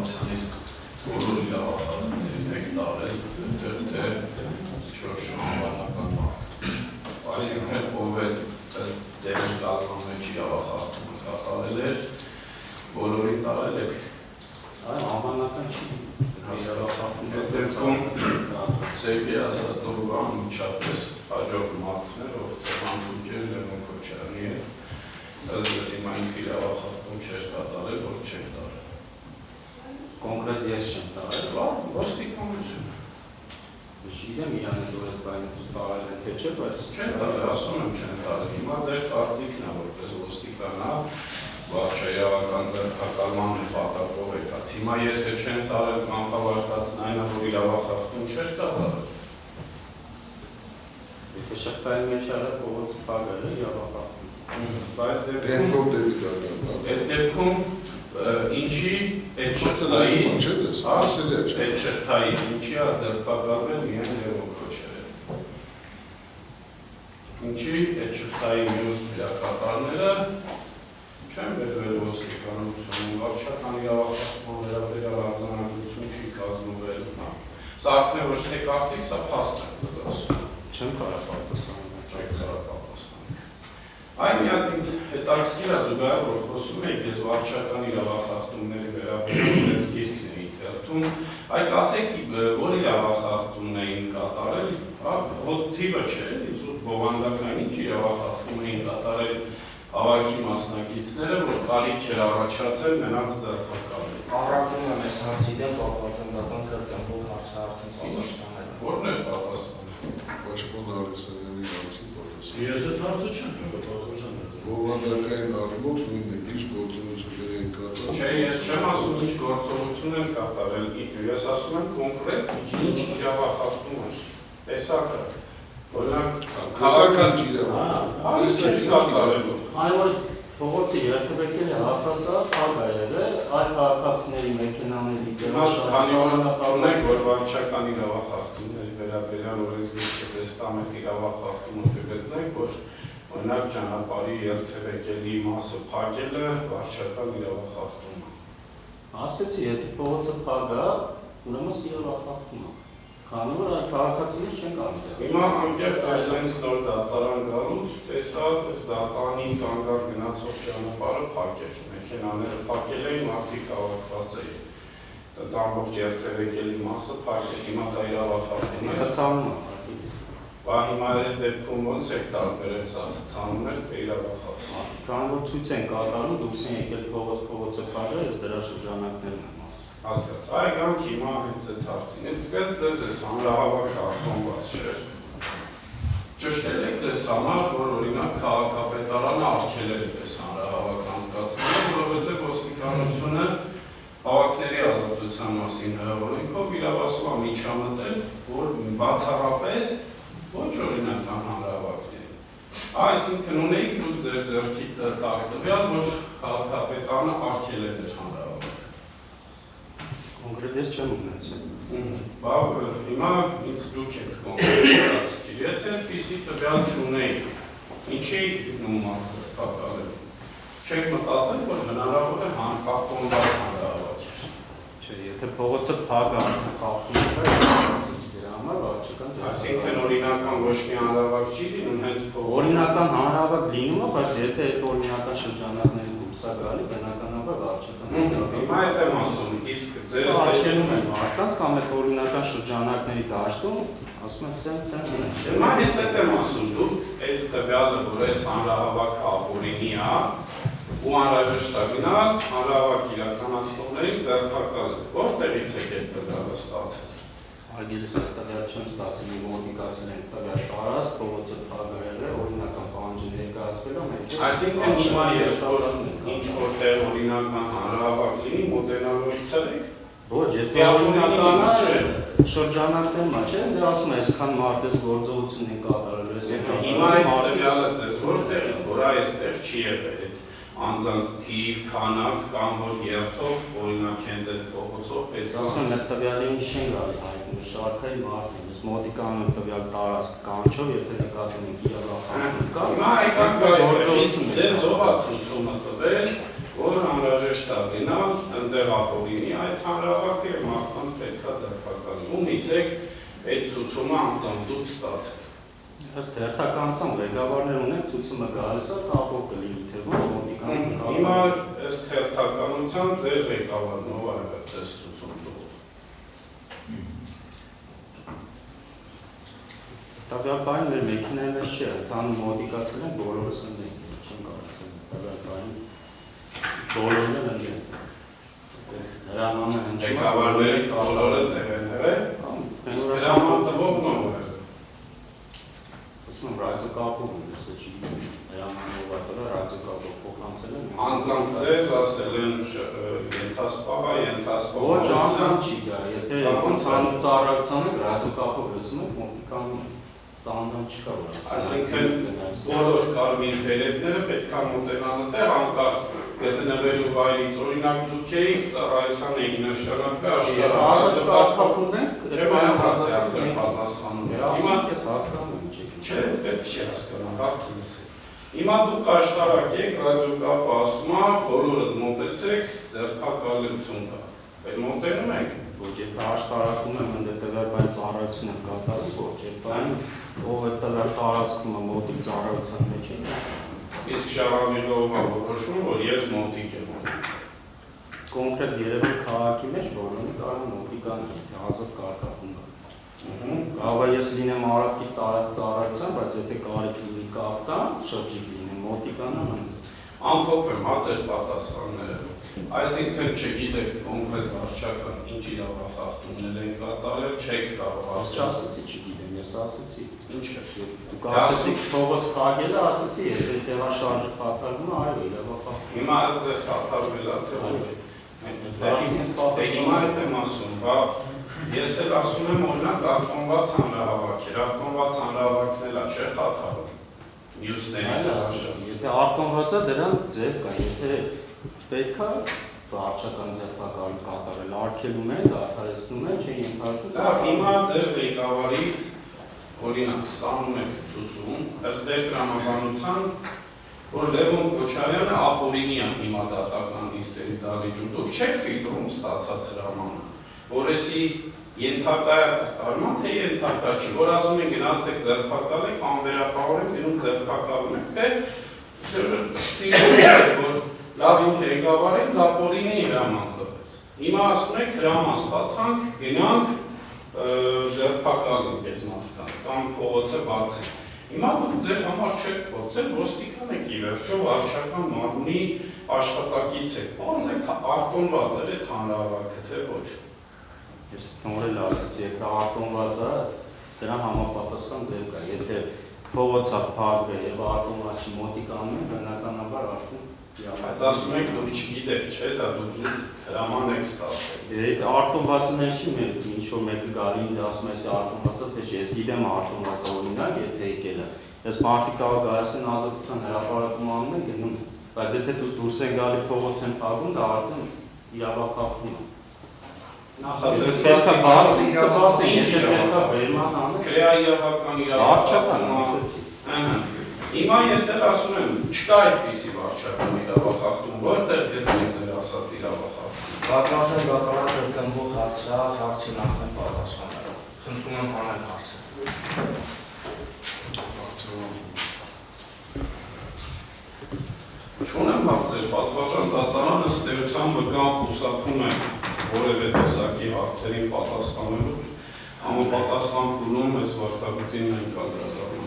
իշխանության իսկ բոլոր իրավախախտներին եք տարել թե չոր շրջանական մարդ։ Այսինքն ով է ձեր կալման մեջ իրավախախտումը կատարել էր, բոլորին տարել եք։ Այո, անվանական չի։ Այդ դեպքում Սերգեյ Ասատովը անմիջապես հաջող մարդն էր, ով Տեխանցուկեր Լևոն Քոչարյանի էր, ըստ հիմա ինքը իրավախախտում չէր կատարել, որ չեք տարել։ Կոնկրետ ես չեմ տարել։ Ոստիկանություն։ Չգիտեմ իրան հետ որ այդ բանը տարել են թե չէ, բայց չեն տարել, ասում եմ չեն տարել։ Հիմա ձեր կարծիքն է, որպես ոստիկանա, վարչաիրավական ձեռքակալման նպատակով եկած։ Հիմա եթե չեն տարել կանխավարկածն այն է, որ իրավախախտում չէր կատարել։ Եթե շղթայի մեջ արել փողոցը փակել է իրավախախտում։ Այդ դեպքում ինչի այդ շղթայից ինչի է ձերբակալվել միայն Լևոն Քոչարյանը։ Ինչի այդ շղթայի մյուս դերակատարները չեն բերվել ոստիկանություն, վարչական իրավախախտման վերաբերյալ արձանագրություն չի կազմվել։ Սա արդեն ոչ թե կարծիք, սա փաստ է ձեզ ասում։ Չեմ կարող պատասխանել։ Այն մի հատ ինձ հետաքրքիր է զուգահեռ, որ խոսում եք, ես վարչական իրավախախտումների վերաբերյալ ես գիրքն էի թերթում, այ ասեք, որ իրավախախտումն էին կատարել, հոտ թիվը չէ, զուտ բովանդակային ինչ իրավախախտում էին կատարել հավաքի մասնակիցները, որ կարիք էր առաջացել նրանց ձեռքակալել։ Առակում եմ ես հարցի դեմ պատվաստանական կրտեմբով հարցը արդեն պատասխանել։ Որն էր պատասխանը։ Պաշտպան Արիսանյանի հարցի պատասխանը։ Ես այդ հարցը չեմ պատասխանել։ Բովանդակային առումով նույնը ինչ գործունեություններ են կատարել։ Չէ, ես չեմ ասում ինչ գործողություն են կատարել, ես ասում եմ կոնկրետ ինչ իրավախախտում էր, տեսակը, օրինակ տեսակը ինչ իրավախախտում, տեսակը ինչ կատարելու։ Այն որ փողոցը երթևեկել է հացածած, փակայել է, այլ քաղաքացիների մեքենաների Քանի որ ունենք, որ վարչական իրավախախտումների վերաբերյալ օրենսգիրքը ձեզ տամ եք իրավախախտումը կգտնեք, որ օրինակ ճանապարհի երթևեկելի մասը փակելը վարչական իրավախախտում է։ Ասեցի, եթե փողոցը փակա, ուրեմն իրավախախտում է։ Քանի որ այդ քաղաքացիները չեն կարող։ Հիմա անկեղծ այսպես նոր դատարան գալուց տեսա, այս դատարանի կանգառ գնացող ճանապարհը փակեր, մեքենաները փակել էին, մարդիկ հավաքված էին։ Դա ամբողջ երթևեկելի մասը փակել, հիմա դա իրավախախտում է։ Խցանում է։ Բա հիմա այս դեպքում ոնց եք տարբերել սա խցանում էր, թե իրավախախտում։ Քանի որ ցույց են կատարում, դուրս են եկել փողոցը փակել, ես դրա շրջանակներն եմ ասում։ Հասկաց, այ գանք հիմա հենց այդ հարցին, այդ սկես դες ես հանրահավաք արտոնված չէր։ Ճշտել եք ձեզ համար, որ օրինակ քաղաքապետարանը արգելել է պես հանրահավաք անցկացնել, որովհետև ոստիկանությունը հավաքների ազատության մասին հրավորենքով իրավասու է միջամտել, որ բացառապես ոչ օրինական հանրահավաքների։ Այսինքն ունեիք դուք ձեր ձեռքի տակ տվյալ, որ քաղաքապետարանը արգելել էր հանրահավաք։ Կոնկրետ ես չեմ ունեցել։ Բա հիմա ինձ դուք եք կոնկրետ եթե այդպիսի տվյալ չունեիք, ինչի գտնում ձերբակալել։ Չեք մտածել, որ հնարավոր է կապտոնված հանրահավաք էր։ Չէ, եթե փողոցը փակա խախտում է, ասես դրա համար վարչական Այսինքն օրինական ոչ մի հանրահավաք չի լինում, հենց օրինական հանրահավաք լինում է, բայց եթե այդ օրինական շրջանակների դուրս է գալի, բնականաբար վարչական Հիմա այդ եմ ասում, իսկ ձեր արգելում են մարդկանց կամ այդ օրինական շրջանակների դաշտում ասում են սենց։ Հիմա ես այդ եմ ասում, դուք այդ տվյալը, որ այս հանրահավաքը ապօրինի է, ու անհրաժեշտ է գնալ հանրահավաք իրականացնողներին ձեռքակալել։ Որտեղից եք այդ տվյալը ստացել։ Արգելս այս տվյալ չեմ ստացել, իմ մոդիկացել են տվյալ տարած, փողոցը փակել է, օրինական պահանջը ներկայացվել է։ Այսինքն հիմա երբ որ ինչ-որ տեղ օրինական հանրահավաք լինի, մոտենալուց եք։ Ոչ, եթե օրինականը շրջանակներն է, չէ՞, դե ասում է, այսքան մարտես գործողություն են կատարել։ Հիմա այդ տվյալը ձեզ որտեղից, որ այստեղ չի եղել այդ անձանց թիվ, քանակ կամ որ երթով, օրինակ հենց այդ փողոցով պես ասում եմ, այդ տվյալին չեն գալի հայտնի շարքայի մարդին, ես մոտիկանում տվյալ տարածք կանչով, եթե նկատում եք իրավախախտում կա։ Հիմա այդքան ձեզ ով է ցուցումը տվել, որ համար անհրաժեշտ է գնալ, այնտեղ ապօրինի այդ հանրահավաքը եւ մարդկանց պետքա ձերբակալի։ Ումից եք այդ ցուցումը անձամբ դուք ստացել։ Ըստ հերթականության ղեկավարներ ունեն ցուցումը գալիս է կապով կլինի թե ոչ մոտիկան։ Հիմա ըստ հերթականության ձեր ղեկավարն ով է ձեզ ցուցում տվել։ Տվյալ բանը մեր մեքենայի մեջ չէ, ընդհանուր մոտիկացել են բոլորս են չեմ կարծում։ Տվյալ բանը բոլորն են ընդդեմ։ Հրամանը հնչում է Ղեկավարներից բոլորը տեղ են եղել։ Հրաման տվողն ով է։ Ասում եմ ռադիոկապով են դեսը չի հրամանը ով է տվել ռադիոկապով փոխանցել են։ Անձամբ ձեզ ասել են ենթասպահ է, ենթասպահ։ Ոչ անձամբ չի գա, եթե ընդհանուր ծառայությանը ռադիոկապով լսում եք մոտիկանում ծանձան չկա որ ասում։ Այսինքն բոլոր կարմիր բերետները պետք է մոտենան այդտեղ անկախ գտնվելու վայրից, օրինակ դուք էիք ծառայության եք նշանակը Աշտարակապում ենք, պատասխանում եք։ Հիմա ես հասկանում եմ չի։ Չէ, պետք չի հասկանալ, հարցը լսեք։ Հիմա դուք աշտարակ եք, ռադիոկապը ասում է, բոլորդ մոտեցեք, ձերբակալություն կա։ Այդ մոտենում եք։ Ոչ, եթե աշտարակում եմ ընդ տվյալ բան ծառայություն եմ կատարում, ոչ, այդ բան ով է տվյալ տարածքում է մոտիկ ծառայության մեջ է։ Իսկ Շարավիլովը որոշում, որ ես մոտիկ եմ։ Կոնկրետ Երևան քաղաքի մեջ բոլորը կարող են մոտիկան, եթե ազատ կարգախում կա։ Կարող է ես լինեմ արագի ծառայության, բայց եթե կարիք լինի կապտա, շրջիկ լինեմ մոտիկանան։ Ամփոփեմ հացեր պատասխանները։ Այսինքն չգիտեք կոնկրետ վարչական ինչ իրավախախտումներ են կատարել, չեք կարող ասել։ Ասացի չգիտեմ, ես ասացի։ Ինչ է։ Դուք ասացիք փողոց փակելը, ասացի, եթե տեղաշարժը խաթարվում է, այո, իրավախախտում։ Հիմա ես ձեզ կատարվել է, թե ոչ։ Հիմա եմ ասում, բա ես էլ ասում եմ օրինակ արտոնված հանրահավաքեր, արտոնված հանրահավաքն էլ չէ խաթարում։ Մյուսների Եթե արտոնված է դրան ձև կա, եթե պետք է վարչական ձերբակալում կատարել, արգելում են, դադարեցնում են, չէ ենթարկում։ Լավ, հիմա ձեր ղեկավարից օրինակ ստանում եք ցուցում, ըստ ձեր տրամաբանության, որ Լևոն Քոչարյանը ապօրինի է հիմա դատական նիստերի դալիճում, դուք չեք ֆիլտրում ստացած հրամանը, որեսի ենթակա է կատարման, թե ենթակա չի, որ ասում են գնացեք ձերբակալեք, անվերապահորեն գնում ձերբակալում եք, թե որ լավ ինք ղեկավարից ապօրինի հրաման տվեց։ Հիմա ասում եք հրաման ստացանք, գնանք ձերբակալենք այս մարդկանց, կամ փողոցը բացենք։ Հիմա դուք ձեր համար չեք փորձել, ոստիկան եք ի վերջո վարչական մարմնի աշխատակից եք, ոնց եք արտոնված էր այդ հանրահավաքը, թե ոչ։ Ես նորել ասացի, եթե արտոնված է, դրան համապատասխան ձև կա, եթե փողոցը փակվել եւ արտոնված չի մոտիկանում են, բնականաբար արդեն Բայց ասում եք դուք չգիտեք, չէ՞, դա դուք հրաման եք ստացել։ Այդ արտոնվածը մեր չի մեր ինչ որ մեկը գալի ինձ ասում է, այս արտոնվածը թե չէ, ես գիտեմ արտոնվածը օրինակ, եթե եկել է։ Ես մարդիկ կարող գալիս են ազատության հրապարակում անում են գնում են, բայց եթե դուրս են գալի փողոց են փակում, դա արդեն իրավախախտում է։ Հիմա ես էլ ասում եմ, չկա այդպիսի վարչական իրավախախտում, որտեղ գտնենք ձեր ասած իրավախախտում։ Պատմական դատարանը կնբող հարցի նախքան պատասխանները։ Խնդրում եմ հանել հարցը։ Չունեմ հարցեր, պատվարժան դատարանը ըստ էության վկան խուսափում է որևէ տեսակի հարցերին պատասխանելուց, համապատասխան փուլում այս վարքագծին մենք կադրադառնում